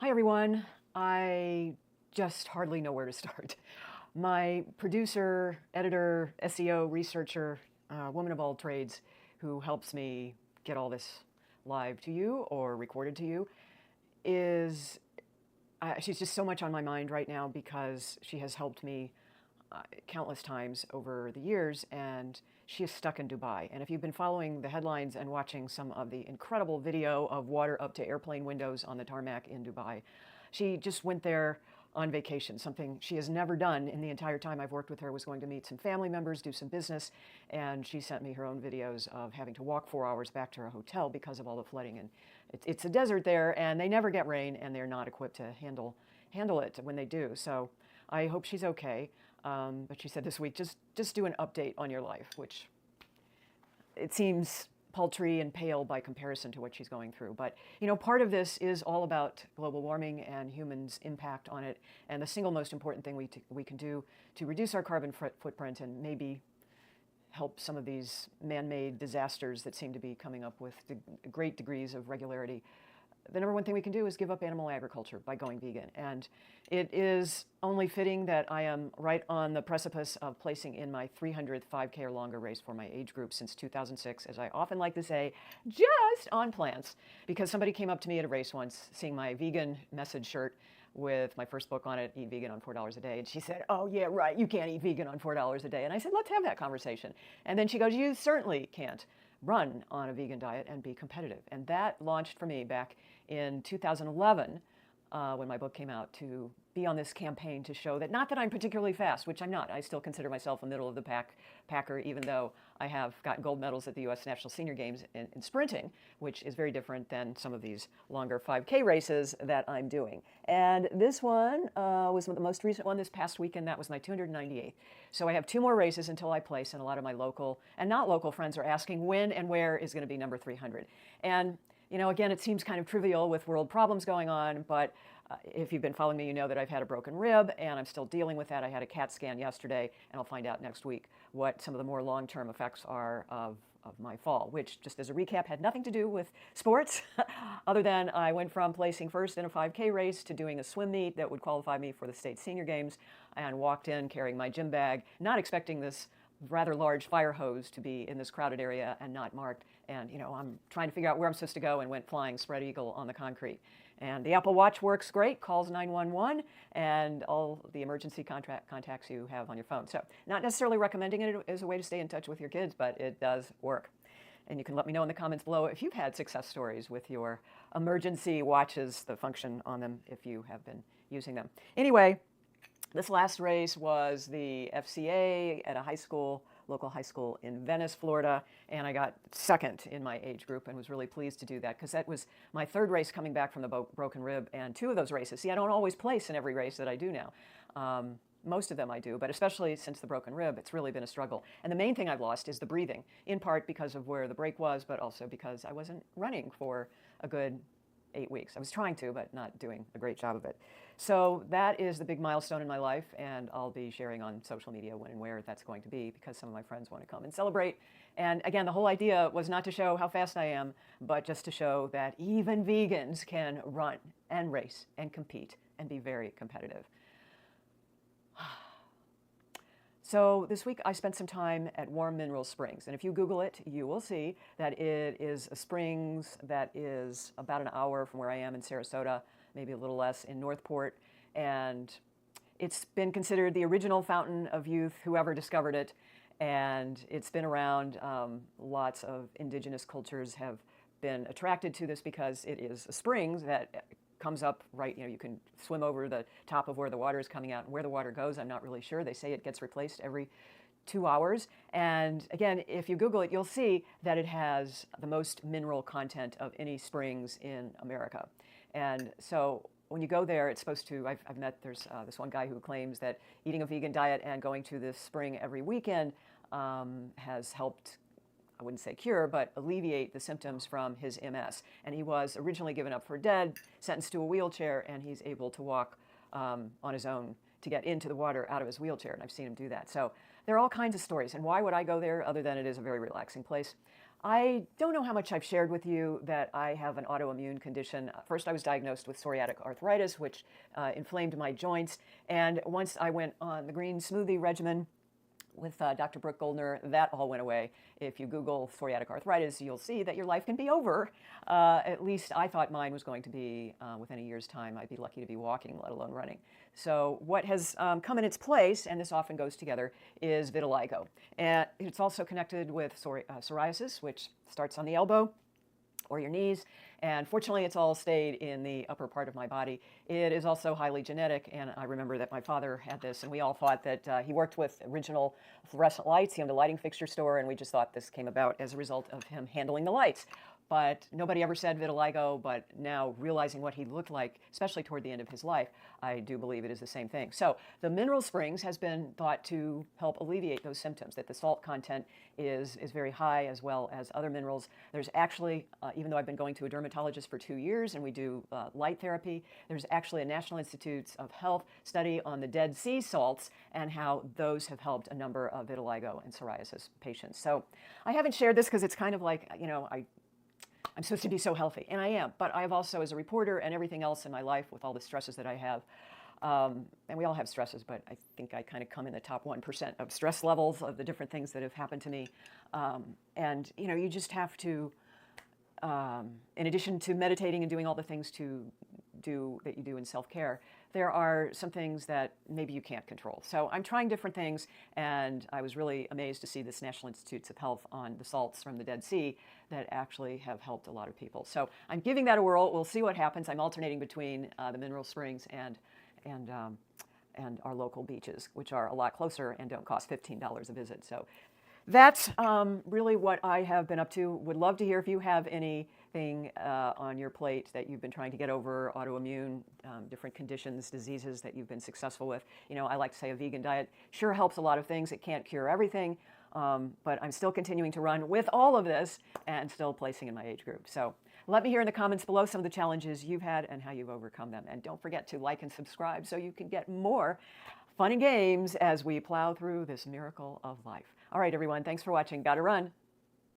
Hi, everyone. I just hardly know where to start. My producer, editor, SEO, researcher, woman of all trades who helps me get all this live to you or recorded to you is she's just so much on my mind right now because she has helped me countless times over the years, and she is stuck in Dubai. And if you've been following the headlines and watching some of the incredible video of water up to airplane windows on the tarmac in Dubai, she just went there on vacation, something she has never done in the entire time I've worked with her. Was going to meet some family members, do some business, and she sent me her own videos of having to walk 4 hours back to her hotel because of all the flooding. And it's a desert there, and they never get rain, and they're not equipped to handle it when they do. So I hope she's okay. But she said this week, just do an update on your life, which it seems paltry and pale by comparison to what she's going through. But, part of this is all about global warming and humans' impact on it. And the single most important thing we can do to reduce our carbon footprint and maybe help some of these man-made disasters that seem to be coming up with great degrees of regularity. The number one thing we can do is give up animal agriculture by going vegan. And it is only fitting that I am right on the precipice of placing in my 300th 5K or longer race for my age group since 2006, as I often like to say, just on plants. Because somebody came up to me at a race once, seeing my vegan message shirt with my first book on it, Eat Vegan on $4 a Day. And she said, "Oh, yeah, right, you can't eat vegan on $4 a day." And I said, "Let's have that conversation." And then she goes, "You certainly can't run on a vegan diet and be competitive." And that launched for me back in 2011 when my book came out, to be on this campaign to show that, not that I'm particularly fast, which I'm not. I still consider myself a middle of the packer, even though I have gotten gold medals at the U.S. National Senior Games in sprinting, which is very different than some of these longer 5K races that I'm doing. And this one was the most recent one this past weekend. That was my 298th. So I have 2 more races until I place, and a lot of my local and not local friends are asking when and where is going to be number 300. And again, it seems kind of trivial with world problems going on, but if you've been following me, you know that I've had a broken rib, and I'm still dealing with that. I had a CAT scan yesterday, and I'll find out next week what some of the more long-term effects are of my fall, which, just as a recap, had nothing to do with sports, other than I went from placing first in a 5K race to doing a swim meet that would qualify me for the state senior games, and walked in carrying my gym bag, not expecting this rather large fire hose to be in this crowded area and not marked. And, I'm trying to figure out where I'm supposed to go, and went flying spread eagle on the concrete. And the Apple Watch works great, calls 911, and all the emergency contacts you have on your phone. So not necessarily recommending it as a way to stay in touch with your kids, but it does work. And you can let me know in the comments below if you've had success stories with your emergency watches, the function on them, if you have been using them. Anyway, this last race was the FCA at a local high school in Venice, Florida, and I got second in my age group, and was really pleased to do that, because that was my 3rd race coming back from the broken rib, and 2 of those races. See, I don't always place in every race that I do now. Most of them I do, but especially since the broken rib, it's really been a struggle. And the main thing I've lost is the breathing, in part because of where the break was, but also because I wasn't running for a good 8 weeks. I was trying to, but not doing a great job of it. So that is the big milestone in my life, and I'll be sharing on social media when and where that's going to be, because some of my friends want to come and celebrate. And again, the whole idea was not to show how fast I am, but just to show that even vegans can run and race and compete and be very competitive. So this week I spent some time at Warm Mineral Springs, and if you Google it, you will see that it is a springs that is about an hour from where I am in Sarasota, maybe a little less in Northport, and it's been considered the original fountain of youth, whoever discovered it, and it's been around. Lots of indigenous cultures have been attracted to this because it is a springs that comes up right, you can swim over the top of where the water is coming out, and where the water goes, I'm not really sure. They say it gets replaced every 2 hours. And again, if you Google it, you'll see that it has the most mineral content of any springs in America. And so when you go there, it's supposed to, I've met, there's this one guy who claims that eating a vegan diet and going to this spring every weekend has helped, I wouldn't say cure, but alleviate the symptoms from his MS. And he was originally given up for dead, sentenced to a wheelchair, and he's able to walk on his own to get into the water out of his wheelchair, and I've seen him do that. So there are all kinds of stories. And why would I go there other than it is a very relaxing place? I don't know how much I've shared with you that I have an autoimmune condition. First, I was diagnosed with psoriatic arthritis, which inflamed my joints. And once I went on the green smoothie regimen with Dr. Brooke Goldner, that all went away. If you Google psoriatic arthritis, you'll see that your life can be over. At least I thought mine was going to be within a year's time. I'd be lucky to be walking, let alone running. So what has come in its place, and this often goes together, is vitiligo. And it's also connected with psoriasis, which starts on the elbow or your knees. And fortunately, it's all stayed in the upper part of my body. It is also highly genetic, and I remember that my father had this, and we all thought that he worked with original fluorescent lights. He owned a lighting fixture store, and we just thought this came about as a result of him handling the lights. But nobody ever said vitiligo, but now realizing what he looked like, especially toward the end of his life, I do believe it is the same thing. So the mineral springs has been thought to help alleviate those symptoms, that the salt content is very high as well as other minerals. There's actually, even though I've been going to a dermatologist for 2 years and we do light therapy, there's actually a National Institutes of Health study on the Dead Sea salts and how those have helped a number of vitiligo and psoriasis patients. So I haven't shared this because it's kind of like, I'm supposed to be so healthy, and I am, but I've also, as a reporter and everything else in my life with all the stresses that I have, and we all have stresses, but I think I kind of come in the top 1% of stress levels of the different things that have happened to me. And, you just have to, in addition to meditating and doing all the things that you do in self-care, there are some things that maybe you can't control. So I'm trying different things, and I was really amazed to see this National Institutes of Health on the salts from the Dead Sea that actually have helped a lot of people. So I'm giving that a whirl. We'll see what happens. I'm alternating between the mineral springs and our local beaches, which are a lot closer and don't cost $15 a visit. So that's really what I have been up to. Would love to hear if you have anything on your plate that you've been trying to get over, autoimmune, different conditions, diseases that you've been successful with. I like to say a vegan diet sure helps a lot of things. It can't cure everything, but I'm still continuing to run with all of this and still placing in my age group. So let me hear in the comments below some of the challenges you've had and how you've overcome them. And don't forget to like and subscribe so you can get more fun and games as we plow through this miracle of life. All right, everyone, thanks for watching. Gotta run.